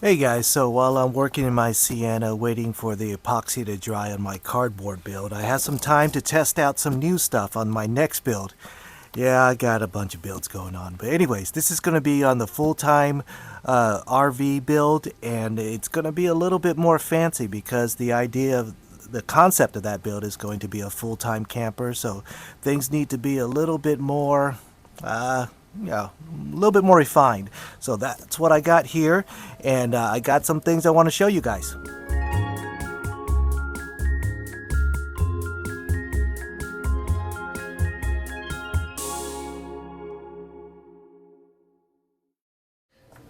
Hey guys, so while I'm working in my Sienna waiting for the epoxy to dry on my cardboard build, I had some time to test out some new stuff on my next build. Yeah, I got a bunch of builds going on. But anyways, this is going to be on the full-time RV build, and it's going to be a little bit more fancy because the concept of that build is going to be a full-time camper, so things need to be a little bit more yeah, a little bit more refined. So that's what I got here, and I got some things I want to show you guys.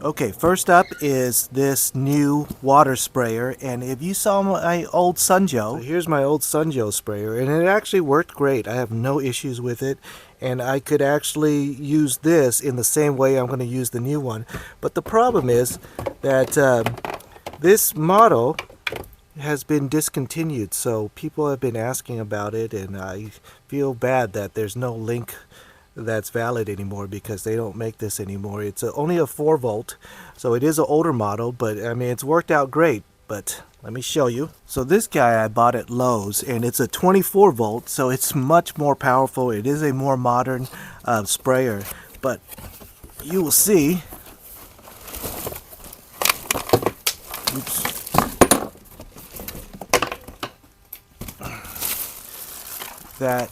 Okay, first up is this new water sprayer, and if you saw my old Sunjo, so here's my old Sunjo sprayer, and it actually worked great. I have no issues with it, and I could actually use this in the same way I'm going to use the new one. But the problem is that this model has been discontinued, so people have been asking about it, and I feel bad that there's no link that's valid anymore because they don't make this anymore. It's only a 4-volt, so it is an older model, but I mean it's worked out great. But let me show you. So this guy I bought at Lowe's, and it's a 24-volt, so it's much more powerful. It is a more modern sprayer, but you will see, oops, that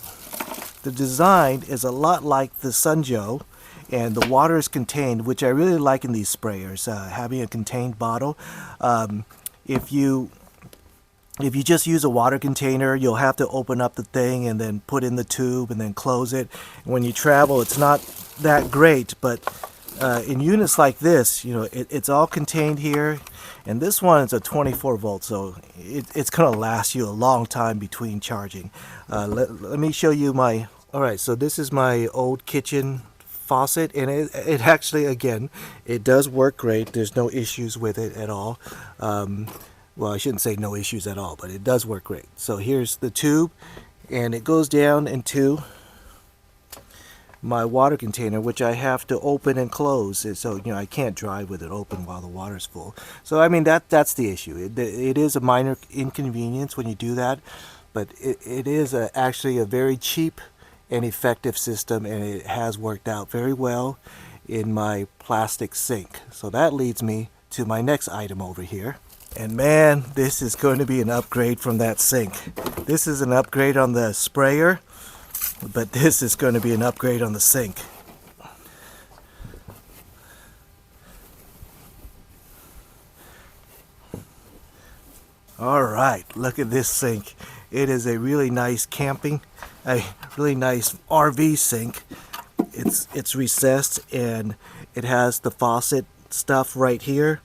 the design is a lot like the Sunjo, and the water is contained, which I really like in these sprayers, having a contained bottle. If you just use a water container, you'll have to open up the thing and then put in the tube and then close it. When you travel, it's not that great, but in units like this, you know, it's all contained here, and this one is a 24-volt, so it's gonna last you a long time between charging. Let me show you my. All right, so this is my old kitchen faucet, and it actually, again, it does work great. There's no issues with it at all. Well, I shouldn't say no issues at all, but it does work great. So here's the tube, and it goes down into my water container, which I have to open and close, so you know I can't drive with it open while the water's full. So I mean that's the issue. It is a minor inconvenience when you do that, but it is actually a very cheap and effective system, and it has worked out very well in my plastic sink. So that leads me to my next item over here. And man, this is going to be an upgrade from that sink. This is an upgrade on the sprayer, but this is going to be an upgrade on the sink. All right, look at this sink. It is a really nice a really nice RV sink. It's recessed, and it has the faucet stuff right here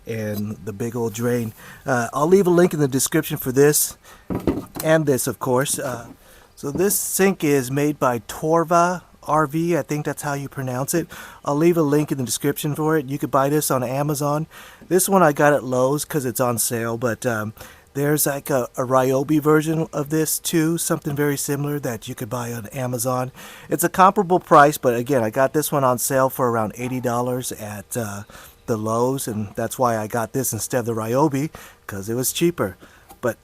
and the big old drain. I'll leave a link in the description for this and this, of course. So this sink is made by Torva RV. I think that's how you pronounce it. I'll leave a link in the description for it. You could buy this on Amazon. This one I got at Lowe's because it's on sale, but there's like a Ryobi version of this too, something very similar that you could buy on Amazon. It's a comparable price, but again, I got this one on sale for around $80 at the Lowe's, and that's why I got this instead of the Ryobi, because it was cheaper. But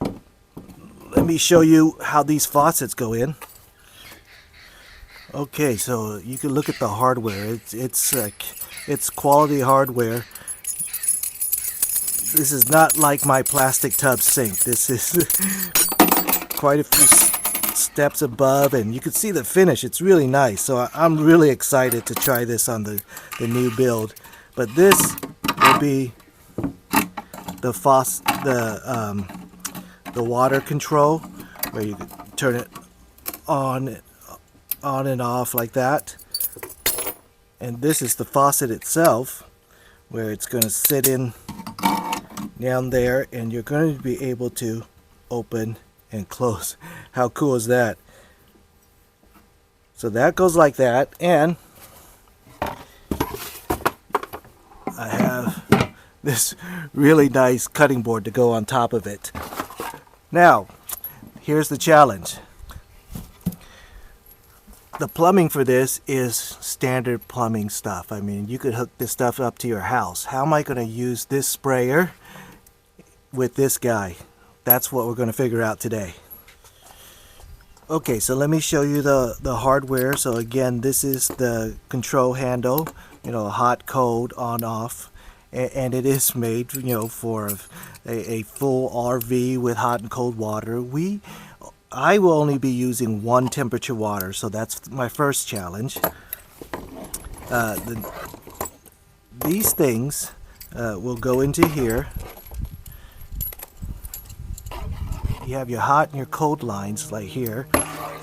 let me show you how these faucets go in. Okay, so you can look at the hardware. It's quality hardware. This is not like my plastic tub sink. This is quite a few steps above, and you can see the finish. It's really nice. So I'm really excited to try this on the new build. But this will be the water control, where you can turn it on and off like that. And this is the faucet itself, where it's going to sit in down there, and you're going to be able to open and close. How cool is that? So that goes like that, and I have this really nice cutting board to go on top of it. Now, here's the challenge. The plumbing for this is standard plumbing stuff. I mean, you could hook this stuff up to your house. How am I going to use this sprayer with this guy? That's what we're going to figure out today. Okay, so let me show you the hardware. So again, this is the control handle, hot, cold, on, off. And it is made, for a full RV with hot and cold water. I will only be using one temperature water, so that's my first challenge. These things will go into here. You have your hot and your cold lines like here,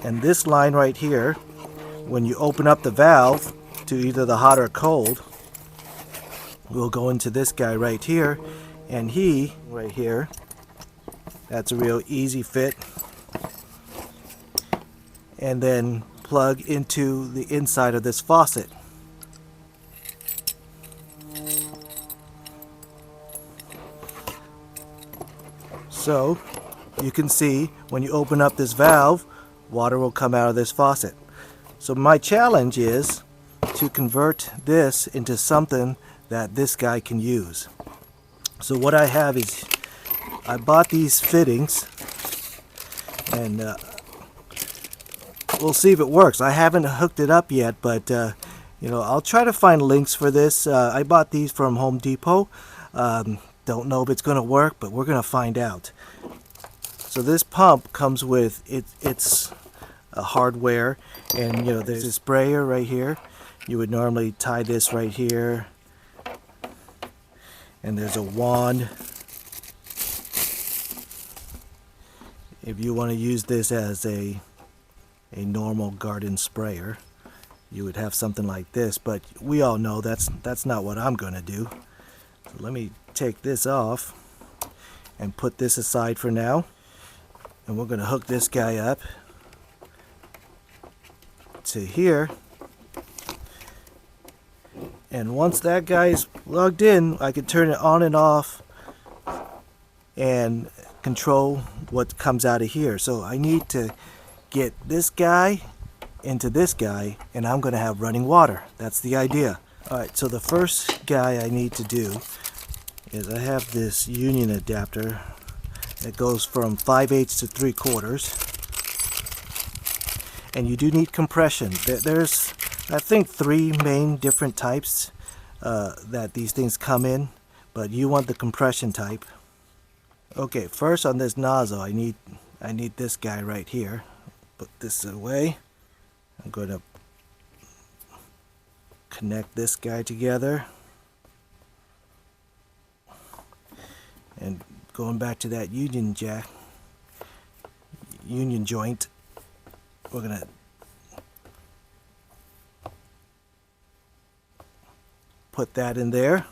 and this line right here, when you open up the valve to either the hot or cold, will go into this guy right here, and he right here, that's a real easy fit, and then plug into the inside of this faucet. So you can see when you open up this valve, water will come out of this faucet. So my challenge is to convert this into something that this guy can use. So what I have is, I bought these fittings, and we'll see if it works. I haven't hooked it up yet, but I'll try to find links for this. I bought these from Home Depot. Don't know if it's going to work, but we're going to find out. So this pump comes with its hardware, and there's a sprayer right here. You would normally tie this right here, and there's a wand. If you want to use this as a normal garden sprayer, you would have something like this, but we all know that's not what I'm going to do. So let me take this off and put this aside for now, and we're going to hook this guy up to here, and once that guy is plugged in, I can turn it on and off and control what comes out of here. So I need to get this guy into this guy, and I'm going to have running water. That's the idea. Alright, so the first guy I need to do is, I have this union adapter that goes from 5/8 to 3/4, and you do need compression. There's, I think, 3 main different types that these things come in, but you want the compression type. Okay, first on this nozzle, I need this guy right here. Put this away. I'm going to connect this guy together, and going back to that union joint, we're going to put that in there,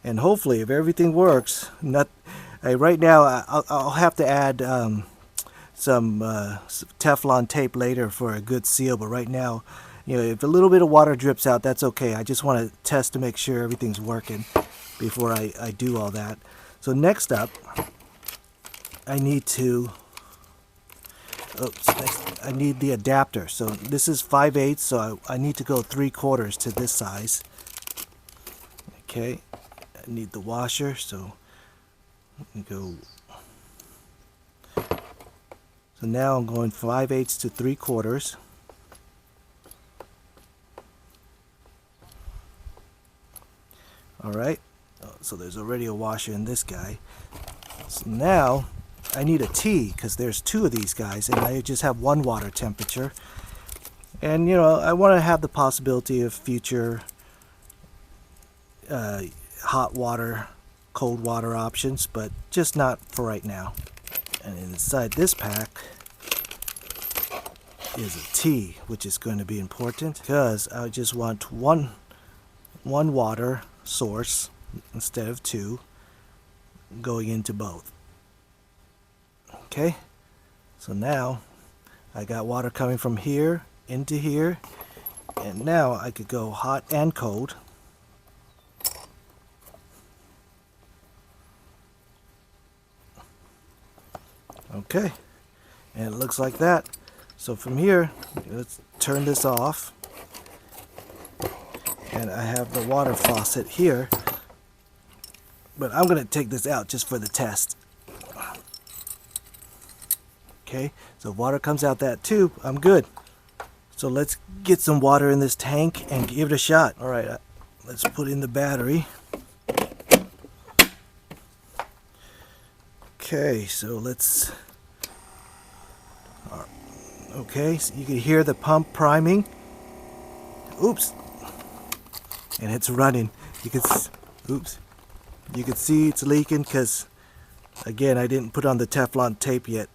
and hopefully, if everything works, right now I'll have to add some Teflon tape later for a good seal, but right now, if a little bit of water drips out, that's okay. I just want to test to make sure everything's working before I do all that. So next up, I need the adapter. So this is 5/8, so I need to go 3/4 to this size. Okay, I need the washer, so let me go. So now I'm going 5/8 to 3/4. Alright, so there's already a washer in this guy. So now I need a T, because there's 2 of these guys, and I just have 1 water temperature. And I want to have the possibility of future hot water, cold water options, but just not for right now. And inside this pack is a T, which is going to be important, because I just want one water source instead of 2 going into both. Okay, so now I got water coming from here into here, and now I could go hot and cold. Okay, and it looks like that. So from here, let's turn this off. And I have the water faucet here. But I'm going to take this out just for the test. Okay, so water comes out that tube. I'm good. So let's get some water in this tank and give it a shot. All right, let's put in the battery. Okay, so let's... Okay, so you can hear the pump priming. Oops. And it's running. You can... Oops. You can see it's leaking because, again, I didn't put on the Teflon tape yet.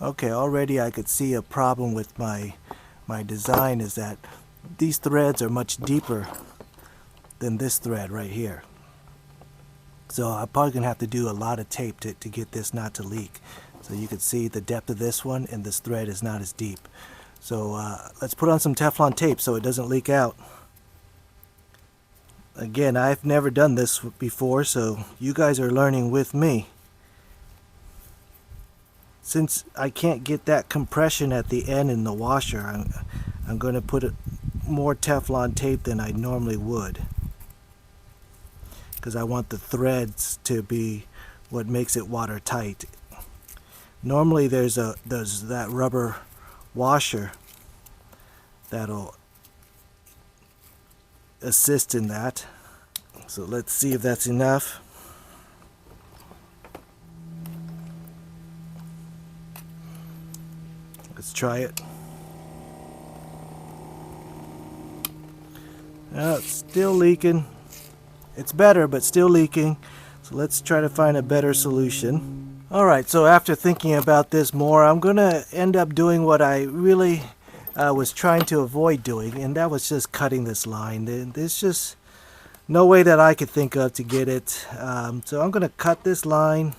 Okay, already I could see a problem with my design is that these threads are much deeper than this thread right here. So I'm probably going to have to do a lot of tape to get this not to leak. So you can see the depth of this one, and this thread is not as deep. So let's put on some Teflon tape so it doesn't leak out. Again, I've never done this before, so you guys are learning with me. Since I can't get that compression at the end in the washer, I'm going to put more Teflon tape than I normally would. Because I want the threads to be what makes it watertight. Normally there's that rubber washer that'll assist in that. So let's see if that's enough. Let's try it. It's still leaking. It's better, but still leaking. So let's try to find a better solution. Alright, so after thinking about this more, I'm going to end up doing what I really was trying to avoid doing, and that was just cutting this line. There's just no way that I could think of to get it. So I'm going to cut this line.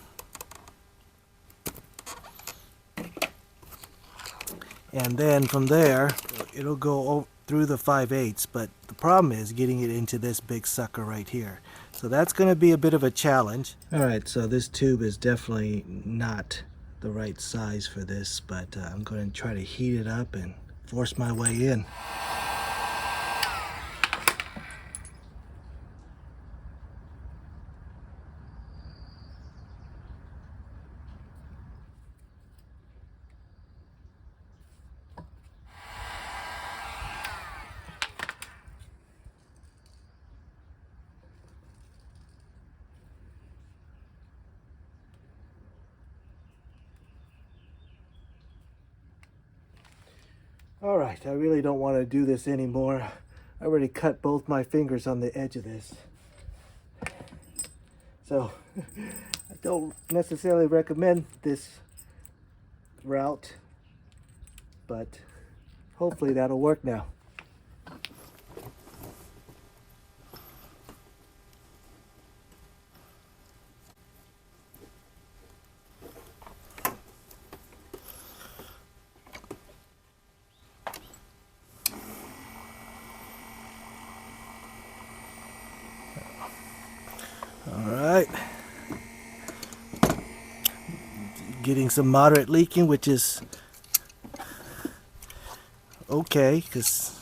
And then from there, it'll go through the 5/8, but the problem is getting it into this big sucker right here. So that's going to be a bit of a challenge. Alright, so this tube is definitely not the right size for this, but I'm going to try to heat it up and force my way in. Alright, I really don't want to do this anymore. I already cut both my fingers on the edge of this. So, I don't necessarily recommend this route, but hopefully that'll work now. Alright, getting some moderate leaking, which is okay, because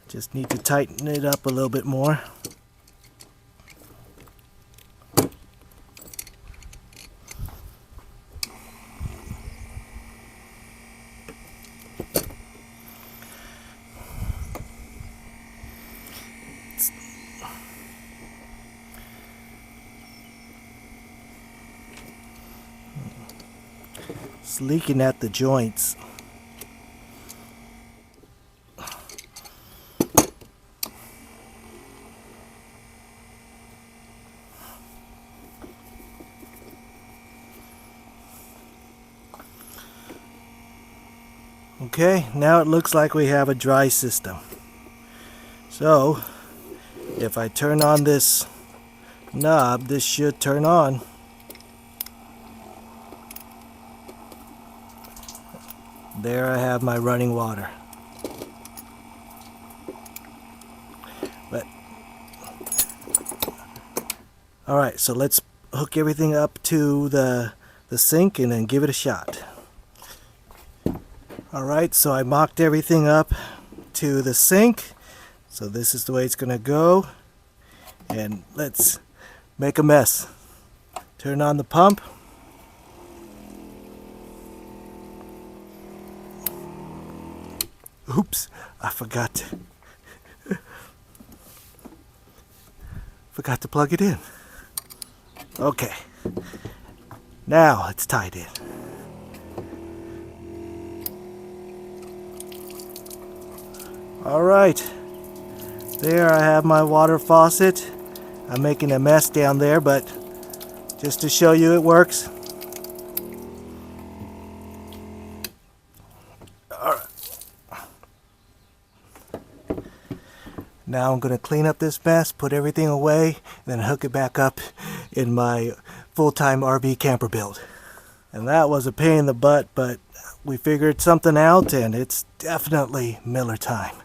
just need to tighten it up a little bit more. It's leaking at the joints. Okay, now it looks like we have a dry system. So, if I turn on this knob, this should turn on. There I have my running water. But alright, so let's hook everything up to the sink and then give it a shot. Alright, so I mocked everything up to the sink. So this is the way it's gonna go. And let's make a mess. Turn on the pump. Oops, I forgot to plug it in. Okay, now it's tied in. Alright, there I have my water faucet. I'm making a mess down there, but just to show you it works. Alright. Now I'm going to clean up this mess, put everything away, and then hook it back up in my full-time RV camper build. And that was a pain in the butt, but we figured something out, and it's definitely Miller time.